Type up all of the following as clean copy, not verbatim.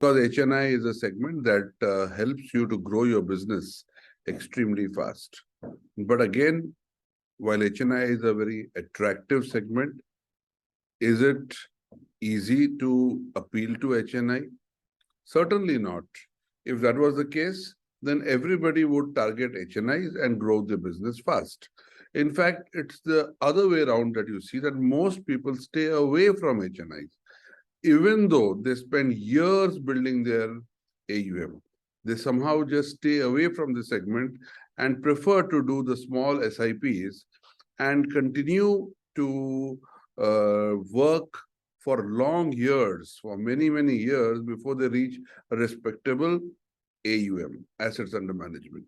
Because HNI is a segment that helps you to grow your business extremely fast. But again, while HNI is a very attractive segment, is it easy to appeal to HNI? Certainly not. If that was the case, then everybody would target HNIs and grow their business fast. In fact, it's the other way around that you see that most people stay away from HNIs, even though they spend years building their AUM. They somehow just stay away from the segment and prefer to do the small SIPs and continue to work for long years, for many, many years before they reach a respectable AUM, assets under management.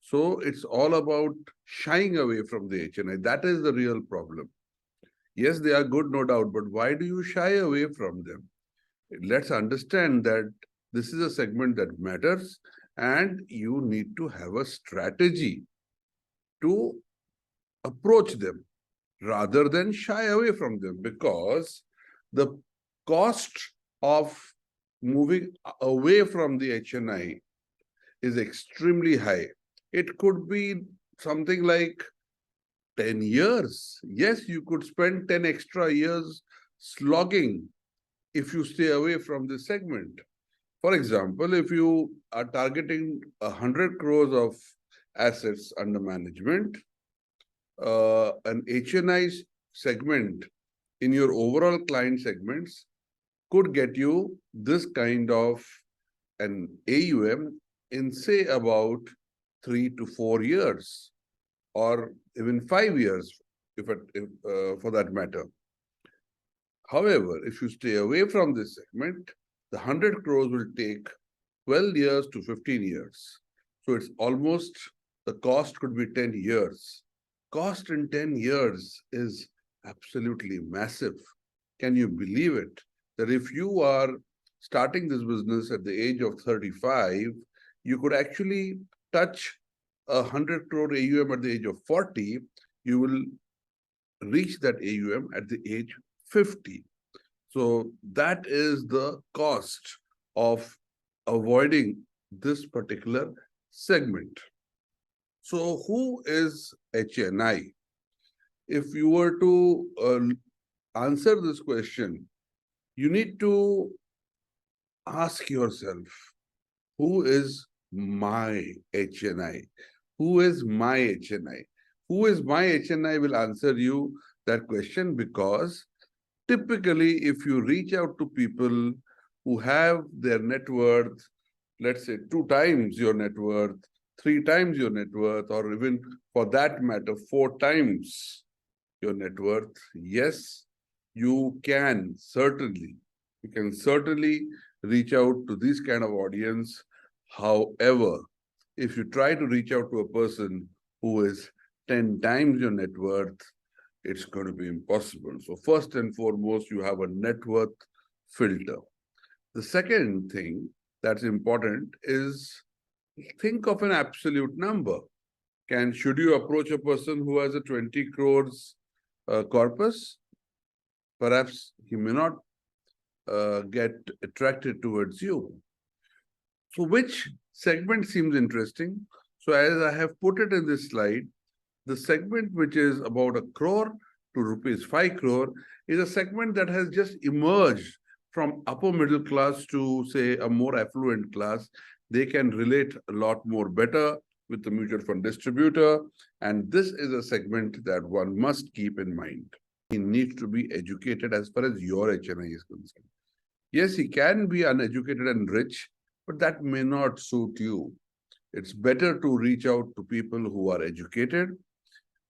So it's all about shying away from the HNI. That is the real problem. Yes, they are good, no doubt, but why do you shy away from them? Let's understand that this is a segment that matters and you need to have a strategy to approach them rather than shy away from them, because the cost of moving away from the HNI is extremely high. It could be something like 10 years. Yes, you could spend 10 extra years slogging if you stay away from this segment. For example, if you are targeting 100 crores of assets under management, an HNI segment in your overall client segments could get you this kind of an AUM in, say, about 3 to 4 years, or even 5 years, if for that matter. However, if you stay away from this segment, the 100 crores will take 12 years to 15 years. So it's almost, the cost could be 10 years. Cost in 10 years is absolutely massive. Can you believe it? That if you are starting this business at the age of 35, you could actually touch 100 crore AUM at the age of 40. You will reach that AUM at the age 50. So that is the cost of avoiding this particular segment. So who is HNI? If you were to answer this question, you need to ask yourself, who is my HNI? Who is my HNI? Who is my HNI will answer you that question, because typically if you reach out to people who have their net worth, let's say 2 times your net worth, 3 times your net worth, or even for that matter, 4 times your net worth, yes, you can certainly reach out to this kind of audience. However, if you try to reach out to a person who is 10 times your net worth, it's going to be impossible. So first and foremost, you have a net worth filter. The second thing that's important is, think of an absolute number. Should you approach a person who has a 20 crores corpus? Perhaps he may not get attracted towards you. So which segment seems interesting? So as I have put it in this slide, the segment which is about 1 crore to rupees 5 crore is a segment that has just emerged from upper middle class to, say, a more affluent class. They can relate a lot more better with the mutual fund distributor. And this is a segment that one must keep in mind. He needs to be educated as far as your HNI is concerned. Yes, he can be uneducated and rich, but that may not suit you. It's better to reach out to people who are educated.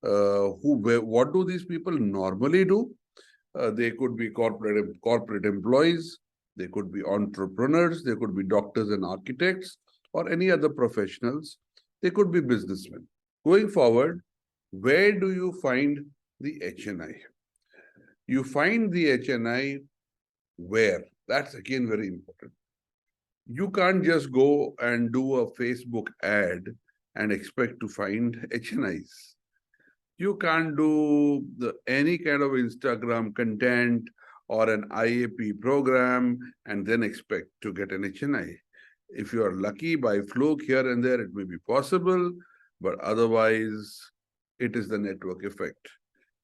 What do these people normally do? They could be corporate employees, they could be entrepreneurs, they could be doctors and architects, or any other professionals. They could be businessmen. Going forward, where do you find the HNI? You find the HNI where? That's again very important. You can't just go and do a Facebook ad and expect to find HNIs. You can't do any kind of Instagram content or an IAP program and then expect to get an HNI. If you are lucky by fluke here and there, it may be possible, but otherwise, it is the network effect.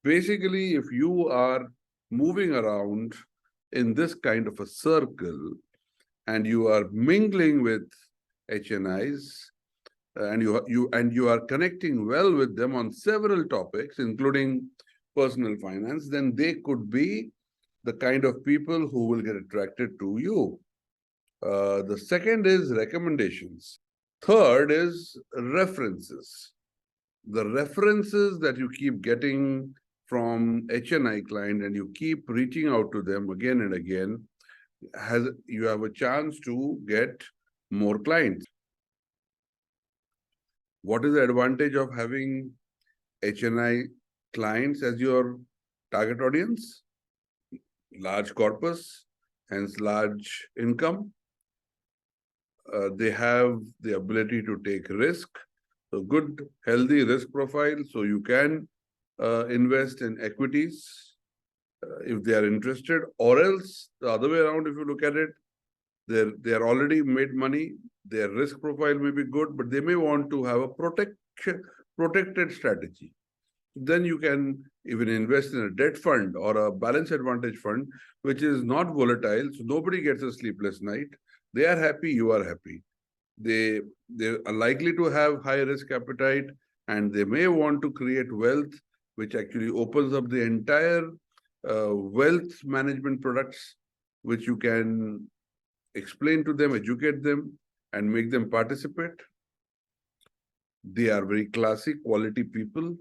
Basically, if you are moving around in this kind of a circle and you are mingling with HNIs, and you are connecting well with them on several topics, including personal finance, then they could be the kind of people who will get attracted to you. The second is recommendations. Third is references. The references that you keep getting from HNI client and you keep reaching out to them again and again, you have a chance to get more clients. What is the advantage of having HNI clients as your target audience? Large corpus, hence large income. They have the ability to take risk, so good, healthy risk profile. So you can invest in equities if they are interested, or else the other way around, if you look at it, they're already made money. Their risk profile may be good, but they may want to have a protected strategy. Then you can even invest in a debt fund or a balance advantage fund, which is not volatile. So nobody gets a sleepless night. They are happy, you are happy. They are likely to have high risk appetite, and they may want to create wealth, which actually opens up the entire wealth management products, which you can explain to them, educate them, and make them participate. They are very classy, quality people.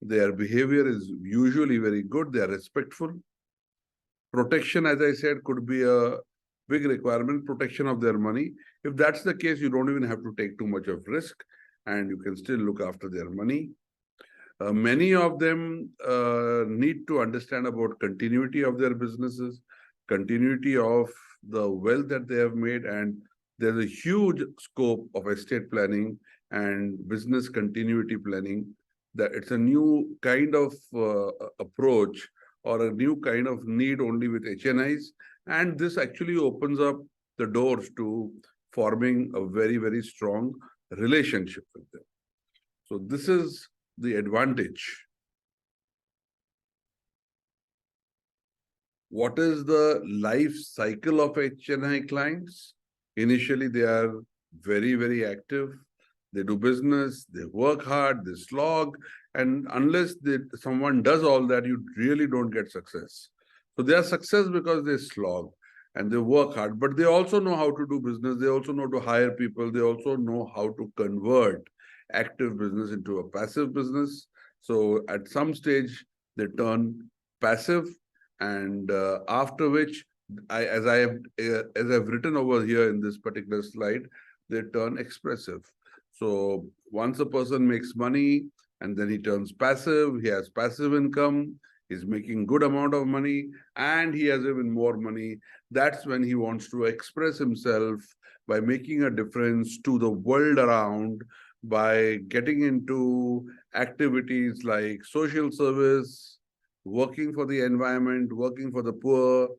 Their behavior is usually very good. They are respectful. Protection, as I said, could be a big requirement, protection of their money. If that's the case, you don't even have to take too much of risk and you can still look after their money. Many of them need to understand about continuity of their businesses, continuity of the wealth that they have made, and there's a huge scope of estate planning and business continuity planning. That it's a new kind of approach or a new kind of need only with HNIs, and this actually opens up the doors to forming a very, very strong relationship with them. So this is the advantage. What is the life cycle of HNI clients? Initially, they are very, very active. They do business, they work hard, they slog, and unless someone does all that, you really don't get success. So they are success because they slog and they work hard, but they also know how to do business. They also know to hire people. They also know how to convert active business into a passive business. So at some stage, they turn passive, and after which, as I've written over here in this particular slide, they turn expressive. So once a person makes money and then he turns passive, he has passive income, he's making good amount of money, and he has even more money. That's when he wants to express himself by making a difference to the world around, by getting into activities like social service, working for the environment, working for the poor,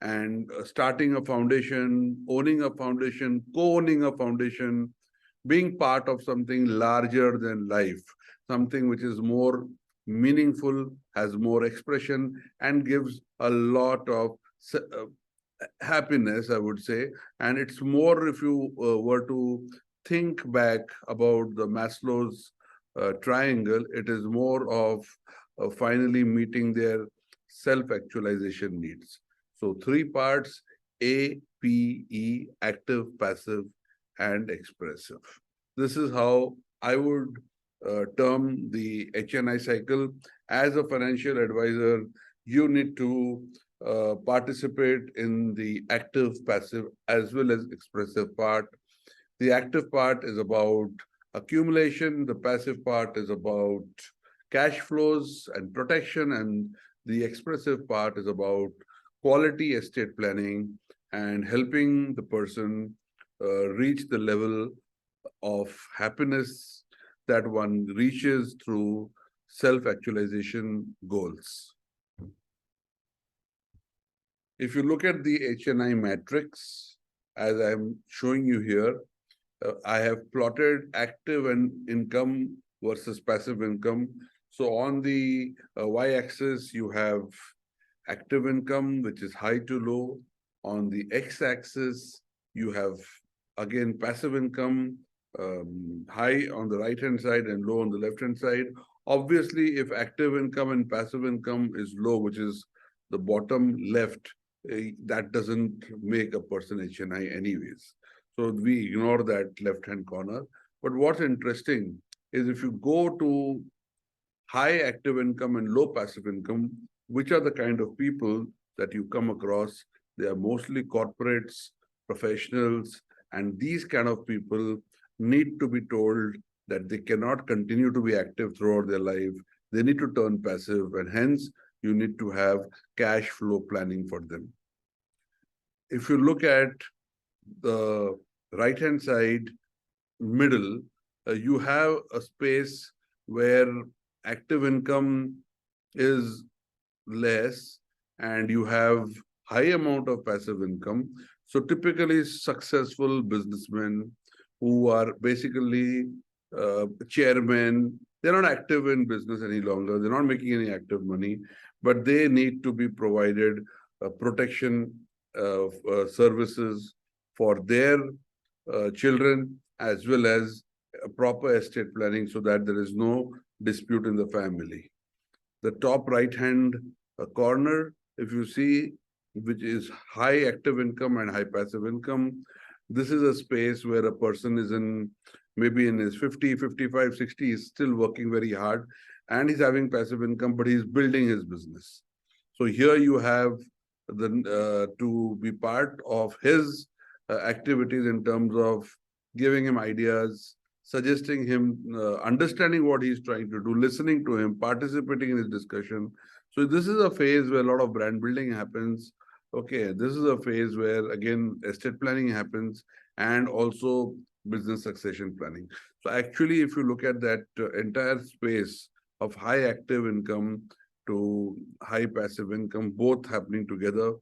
and starting a foundation, owning a foundation, co-owning a foundation, being part of something larger than life, something which is more meaningful, has more expression, and gives a lot of happiness, I would say. And it's more, if you were to think back about the Maslow's triangle, it is more of finally meeting their self-actualization needs. So 3 parts: A, P, E, active, passive, and expressive. This is how I would term the HNI cycle. As a financial advisor, you need to participate in the active, passive, as well as expressive part. The active part is about accumulation. The passive part is about cash flows and protection. And the expressive part is about quality estate planning and helping the person reach the level of happiness that one reaches through self-actualization goals. If you look at the HNI matrix, as I'm showing you here, I have plotted active and income versus passive income. So on the y-axis, you have active income, which is high to low. On the x-axis, you have again passive income, high on the right-hand side and low on the left-hand side. Obviously, if active income and passive income is low, which is the bottom left, that doesn't make a person HNI anyways. So we ignore that left-hand corner. But what's interesting is if you go to high active income and low passive income, which are the kind of people that you come across? They are mostly corporates, professionals, and these kind of people need to be told that they cannot continue to be active throughout their life. They need to turn passive, and hence you need to have cash flow planning for them. If you look at the right-hand side, middle, you have a space where active income is less and you have high amount of passive income. So typically successful businessmen who are basically chairmen, they're not active in business any longer. They're not making any active money, but they need to be provided protection services for their children as well as proper estate planning so that there is no dispute in the family. The top right-hand corner, if you see, which is high active income and high passive income, this is a space where a person is in maybe in his 50, 55, 60, he's still working very hard and he's having passive income, but he's building his business. So here you have the to be part of his activities in terms of giving him ideas, suggesting him, understanding what he's trying to do, listening to him, participating in his discussion. So this is a phase where a lot of brand building happens. Okay, this is a phase where again estate planning happens and also business succession planning. So actually, if you look at that entire space of high active income to high passive income, both happening together,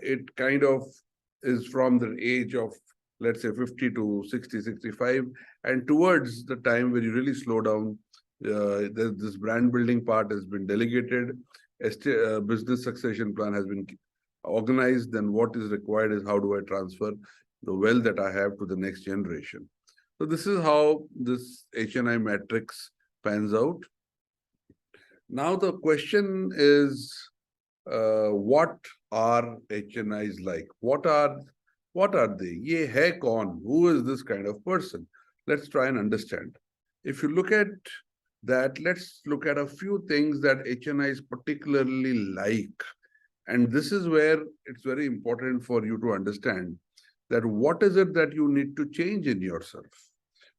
it kind of is from the age of, let's say, 50 to 60, 65. And towards the time when you really slow down, this brand building part has been delegated. Business succession plan has been organized. Then what is required is how do I transfer the wealth that I have to the next generation. So this is how this HNI matrix pans out. Now the question is, what are HNIs like? What are they? Ye hai kaun? Who is this kind of person? Let's try and understand. If you look at that, let's look at a few things that HNIs particularly like. And this is where it's very important for you to understand that what is it that you need to change in yourself?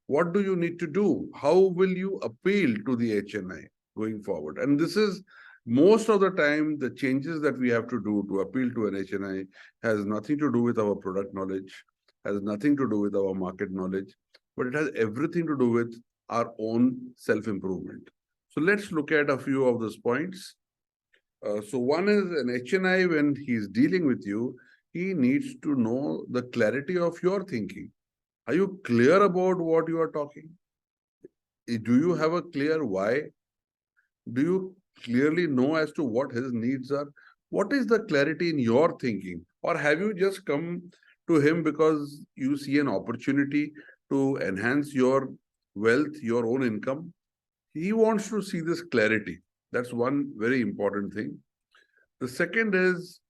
What do you need to do? How will you appeal to the HNI going forward? And this is most of the time, the changes that we have to do to appeal to an HNI has nothing to do with our product knowledge, has nothing to do with our market knowledge, but it has everything to do with our own self-improvement. So let's look at a few of those points. So one is an HNI, when he's dealing with you, he needs to know the clarity of your thinking. Are you clear about what you are talking? Do you have a clear why? Do you clearly know as to what his needs are? What is the clarity in your thinking? Or have you just come to him because you see an opportunity to enhance your wealth, your own income? He wants to see this clarity. That's one very important thing. The second is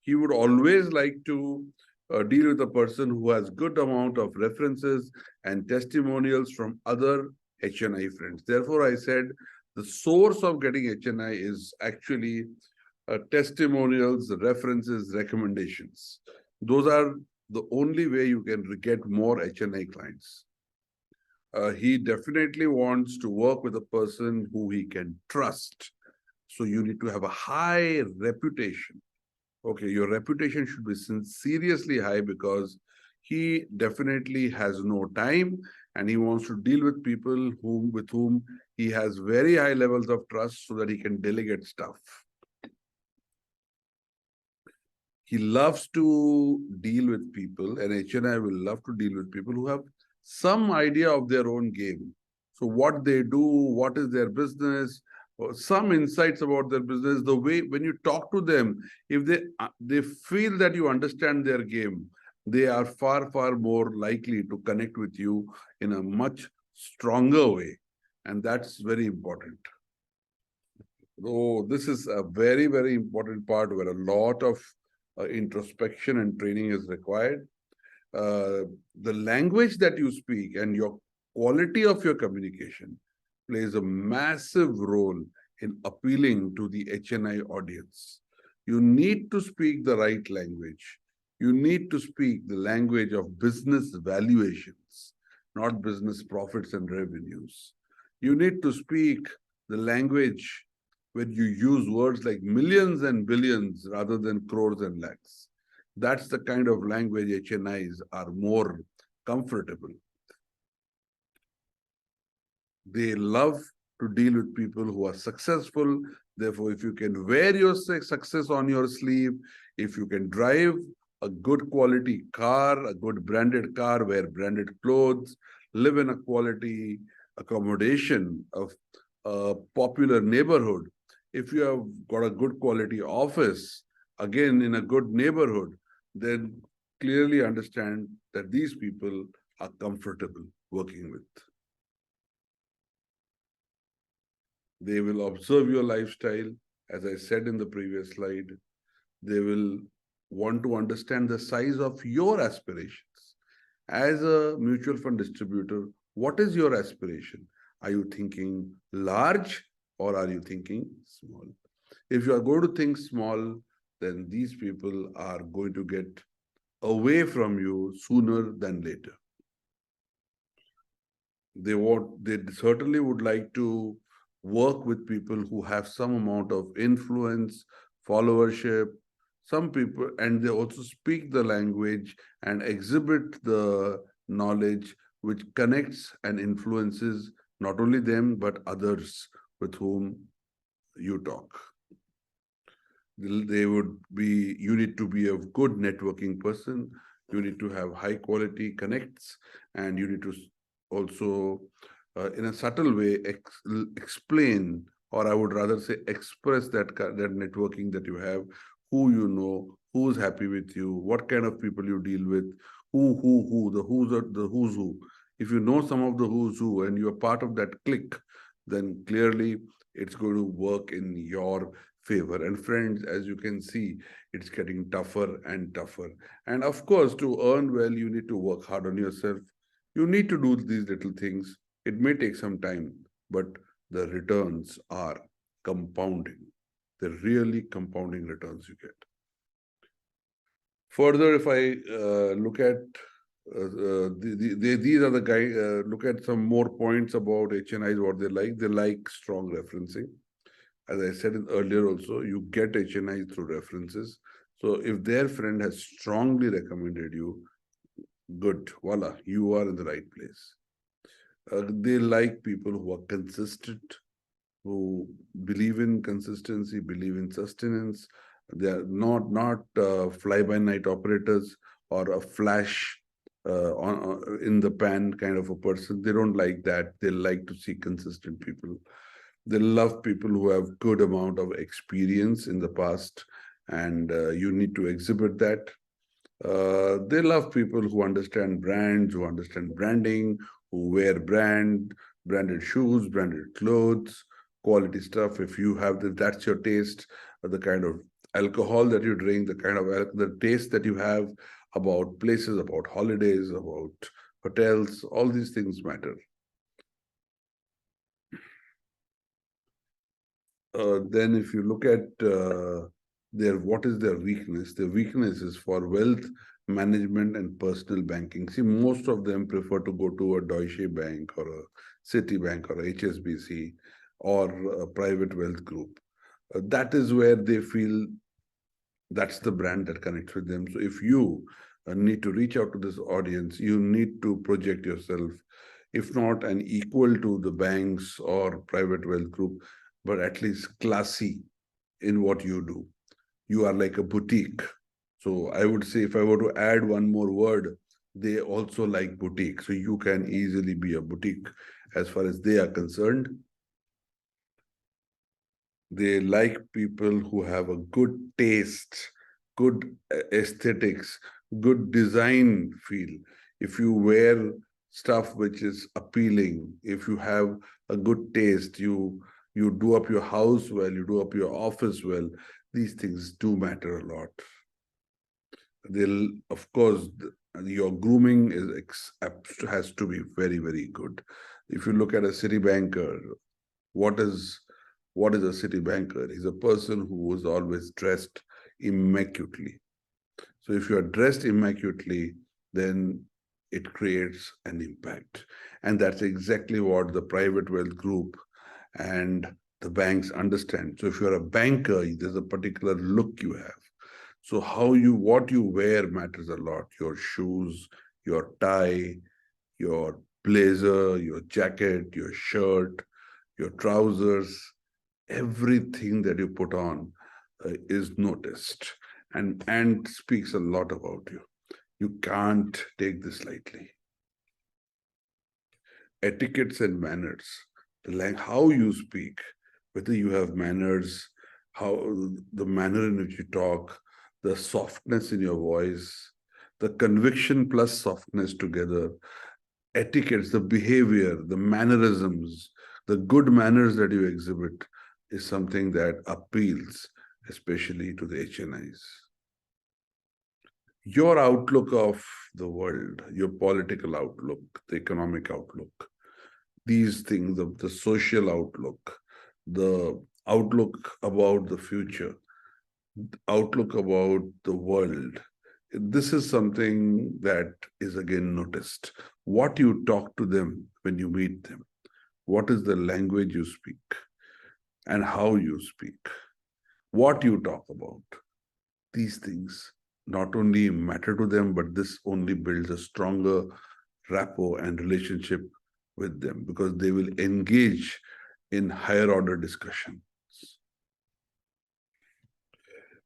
he would always like to deal with a person who has good amount of references and testimonials from other HNI friends. Therefore, I said the source of getting HNI is actually testimonials, references, recommendations. Those are the only way you can get more HNI clients. He definitely wants to work with a person who he can trust. So you need to have a high reputation. Okay, your reputation should be seriously high because he definitely has no time and he wants to deal with people with whom he has very high levels of trust so that he can delegate stuff. He loves to deal with people, and HNI will love to deal with people who have some idea of their own game. So what they do, what is their business, or some insights about their business, the way when you talk to them, if they feel that you understand their game, they are far, far more likely to connect with you in a much stronger way. And that's very important. Oh, this is a very, very important part where a lot of introspection and training is required. The language that you speak and your quality of your communication plays a massive role in appealing to the HNI audience. You need to speak the right language. You need to speak the language of business valuations, not business profits and revenues. You need to speak the language when you use words like millions and billions rather than crores and lakhs. That's the kind of language HNIs are more comfortable. They love to deal with people who are successful. Therefore, if you can wear your success on your sleeve, if you can drive a good quality car, a good branded car, wear branded clothes, live in a quality accommodation of a popular neighborhood, if you have got a good quality office, again in a good neighborhood, then clearly understand that these people are comfortable working with. They will observe your lifestyle. As I said in the previous slide, they will want to understand the size of your aspirations. As a mutual fund distributor, what is your aspiration? Are you thinking large or are you thinking small? If you are going to think small, then these people are going to get away from you sooner than later. They certainly would like to work with people who have some amount of influence, followership, some people, and they also speak the language and exhibit the knowledge which connects and influences not only them, but others with whom you talk. You need to be a good networking person. You need to have high quality connects, and you need to also, in a subtle way, explain, or I would rather say express that networking that you have, who you know, who's happy with you, what kind of people you deal with, the who's who. If you know some of the who's who and you're part of that clique, then clearly it's going to work in your favor. And friends, as you can see, it's getting tougher and tougher. And of course, to earn well, you need to work hard on yourself. You need to do these little things. It may take some time, but the returns are compounding. They're really compounding returns you get. Further, if I look at these are the guys, look at some more points about HNIs, what they like. They like strong referencing. As I said earlier also, you get HNIs through references. So if their friend has strongly recommended you, good, voila, you are in the right place. They like people who are consistent, who believe in consistency, believe in sustenance. They are not fly-by-night operators or a flash in the pan kind of a person. They don't like that. They like to see consistent people. They love people who have good amount of experience in the past, and you need to exhibit that. They love people who understand brands, who understand branding, who wear branded shoes, branded clothes, quality stuff. If you have that's your taste, the kind of alcohol that you drink, the kind of the taste that you have about places, about holidays, about hotels, all these things matter. Then if you look at what is their weakness? Their weakness is for wealth management and personal banking. See, most of them prefer to go to a Deutsche Bank or a Citibank or a HSBC or a private wealth group. That is where they feel that's the brand that connects with them. So if you need to reach out to this audience, you need to project yourself, if not an equal to the banks or private wealth group, but at least classy in what you do. You are like a boutique. So I would say if I were to add one more word, they also like boutique. So you can easily be a boutique as far as they are concerned. They like people who have a good taste, good aesthetics, good design feel. If you wear stuff which is appealing, if you have a good taste, you do up your house well, you do up your office well, these things do matter a lot. They'll, of course, your grooming has to be very, very good. If you look at a city banker, what is what is a city banker? He's a person who is always dressed immaculately. So if you are dressed immaculately, then it creates an impact. And that's exactly what the private wealth group and the banks understand. So if you're a banker, there's a particular look you have. So what you wear matters a lot. Your shoes, your tie, your blazer, your jacket, your shirt, your trousers, everything that you put on is noticed and speaks a lot about you. You can't take this lightly. Etiquettes and manners, how you speak, whether you have manners, how the manner in which you talk, the softness in your voice, the conviction plus softness together, etiquettes, the behavior, the mannerisms, the good manners that you exhibit is something that appeals, especially to the HNIs. Your outlook of the world, your political outlook, the economic outlook, these things, the social outlook, the outlook about the future, outlook about the world, this is something that is again noticed. What you talk to them when you meet them, what is the language you speak, and how you speak, what you talk about. These things not only matter to them, but this only builds a stronger rapport and relationship with them because they will engage in higher order discussions.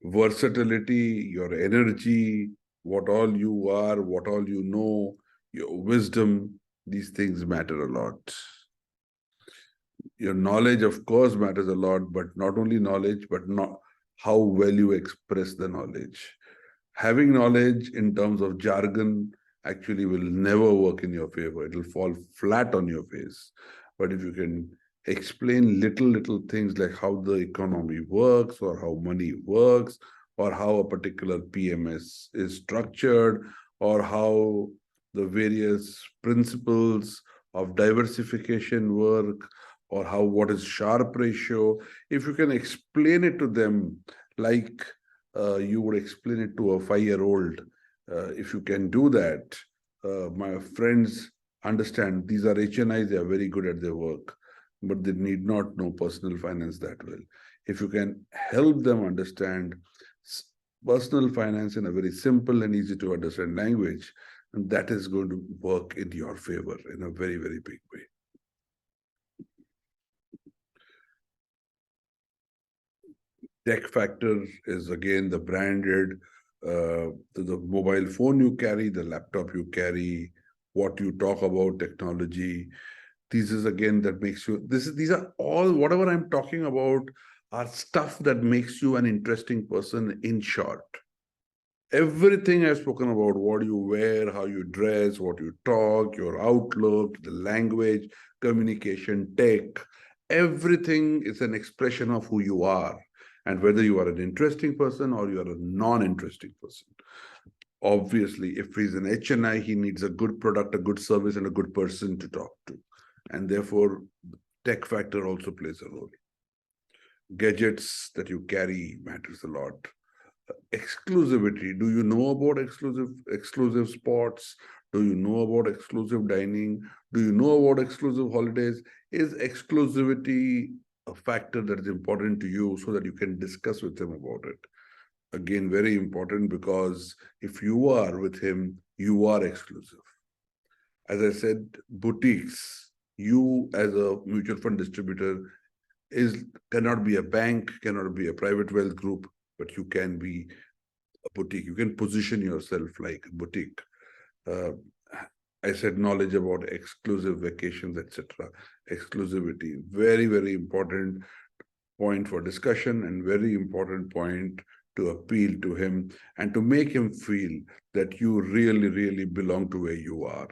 Versatility, your energy, what all you are, what all you know, your wisdom, these things matter a lot. Your knowledge, of course, matters a lot, but not only knowledge, but not how well you express the knowledge. Having knowledge in terms of jargon actually will never work in your favor. It will fall flat on your face. But if you can explain little things like how the economy works or how money works or how a particular PMS is structured or how the various principles of diversification work or how what is Sharpe ratio, if you can explain it to them like you would explain it to a 5-year-old. If you can do that, my friends understand these are HNIs, they are very good at their work, but they need not know personal finance that well. If you can help them understand personal finance in a very simple and easy to understand language, and that is going to work in your favor in a very, very big way. Tech factor is again the branded, the mobile phone you carry, the laptop you carry, what you talk about, technology. This is again that makes you, these are all, whatever I'm talking about are stuff that makes you an interesting person in short. Everything I've spoken about, what you wear, how you dress, what you talk, your outlook, the language, communication, tech, everything is an expression of who you are and whether you are an interesting person or you are a non-interesting person. Obviously, if he's an HNI, he needs a good product, a good service, and a good person to talk to. And therefore, tech factor also plays a role. Gadgets that you carry matters a lot. Exclusivity. Do you know about exclusive spots? Do you know about exclusive dining? Do you know about exclusive holidays? Is exclusivity a factor that is important to you so that you can discuss with them about it? Again, very important because if you are with him, you are exclusive. As I said, boutiques, you as a mutual fund distributor cannot be a bank, cannot be a private wealth group, but you can be a boutique. You can position yourself like a boutique. Uh, I said knowledge about exclusive vacations, etc. Exclusivity, very, very important point for discussion and very important point to appeal to him and to make him feel that you really, really belong to where you are.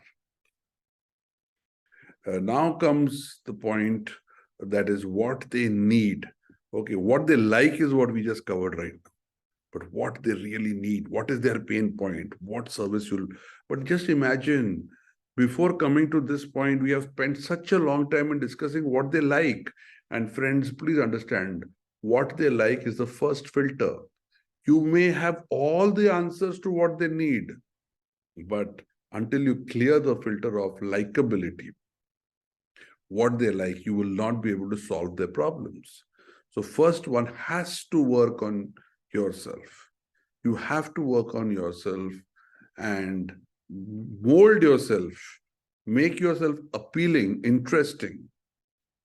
Now comes the point that is what they need. Okay, what they like is what we just covered right now. But what they really need, what is their pain point, what service you'll. But just imagine, before coming to this point, we have spent such a long time in discussing what they like. And friends, please understand, what they like is the first filter. You may have all the answers to what they need, but until you clear the filter of likability, what they like, you will not be able to solve their problems. So first one has to work on yourself. You have to work on yourself and mold yourself, make yourself appealing, interesting.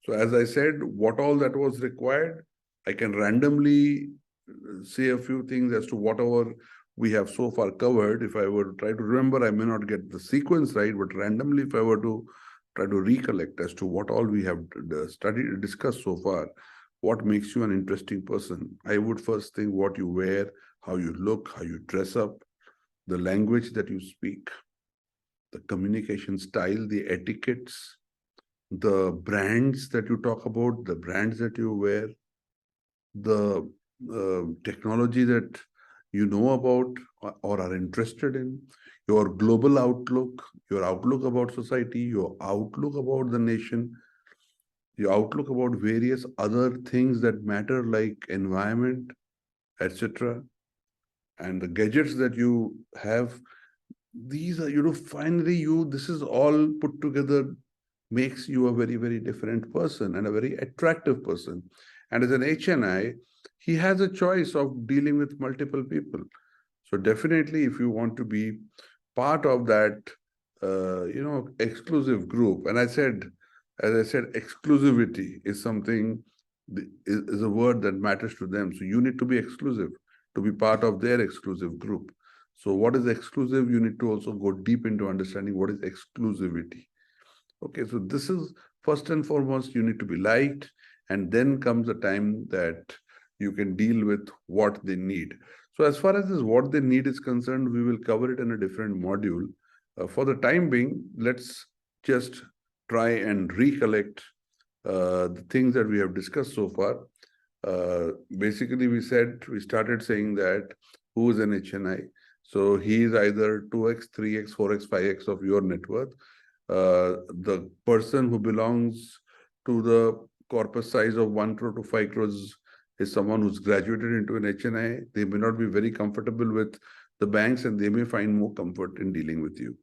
So as I said, what all that was required, I can randomly say a few things as to whatever we have so far covered. If I were to try to remember, I may not get the sequence right, but randomly, if I were to try to recollect as to what all we have studied, discussed so far, what makes you an interesting person, I would first think what you wear, how you look, how you dress up, the language that you speak, the communication style, the etiquettes, the brands that you talk about, the brands that you wear, the technology that you know about or are interested in, your global outlook, your outlook about society, your outlook about the nation, your outlook about various other things that matter like environment, etc. And the gadgets that you have, these are, finally this is all put together makes you a very, very different person and a very attractive person. And as an HNI, he has a choice of dealing with multiple people. So definitely, if you want to be part of that, exclusive group, and as I said, exclusivity is something, is a word that matters to them. So you need to be exclusive to be part of their exclusive group. So what is exclusive? You need to also go deep into understanding what is exclusivity. Okay, so this is first and foremost, you need to be liked, and then comes the time that you can deal with what they need. So as far as this what they need is concerned, we will cover it in a different module. For the time being, let's just try and recollect the things that we have discussed so far. Basically, we started saying that who is an HNI? So he is either 2x, 3x, 4x, 5x of your net worth. The person who belongs to the corpus size of 1 crore to 5 crores is someone who's graduated into an HNI. They may not be very comfortable with the banks and they may find more comfort in dealing with you.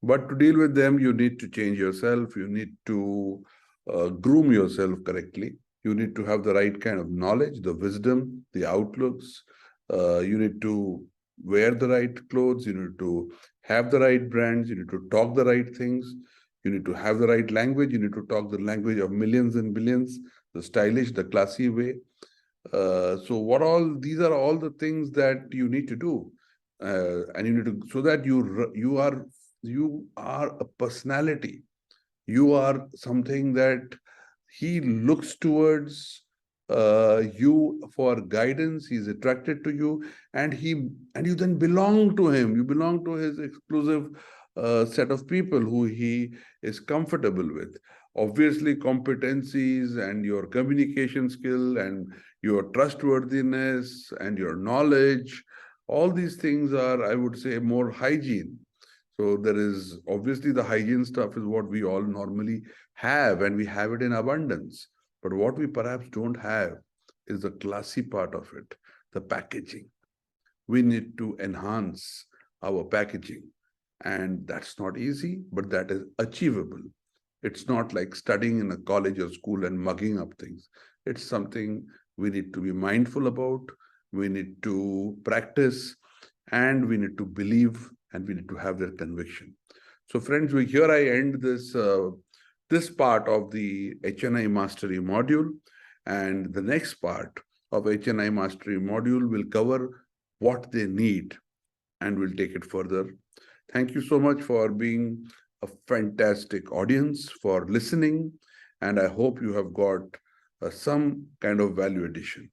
But to deal with them, you need to change yourself. You need to groom yourself correctly. You need to have the right kind of knowledge, the wisdom, the outlooks. You need to wear the right clothes. You need to have the right brands. You need to talk the right things. You need to have the right language. You need to talk the language of millions and billions, the stylish, the classy way. So these are all the things that you need to do. And you need to, so that you are a personality. You are something that he looks towards you for guidance. He's attracted to you, and you then belong to him. You belong to his exclusive set of people who he is comfortable with. Obviously, competencies and your communication skill and your trustworthiness and your knowledge, all these things are, I would say, more hygiene. So there is obviously the hygiene stuff is what we all normally have, and we have it in abundance. But what we perhaps don't have is the classy part of it, the packaging. We need to enhance our packaging. And that's not easy, but that is achievable. It's not like studying in a college or school and mugging up things. It's something we need to be mindful about. We need to practice, and we need to believe, and we need to have their conviction. So friends, here I end this part of the HNI Mastery module, and the next part of HNI Mastery module will cover what they need, and we'll take it further. Thank you so much for being a fantastic audience, for listening, and I hope you have got some kind of value addition.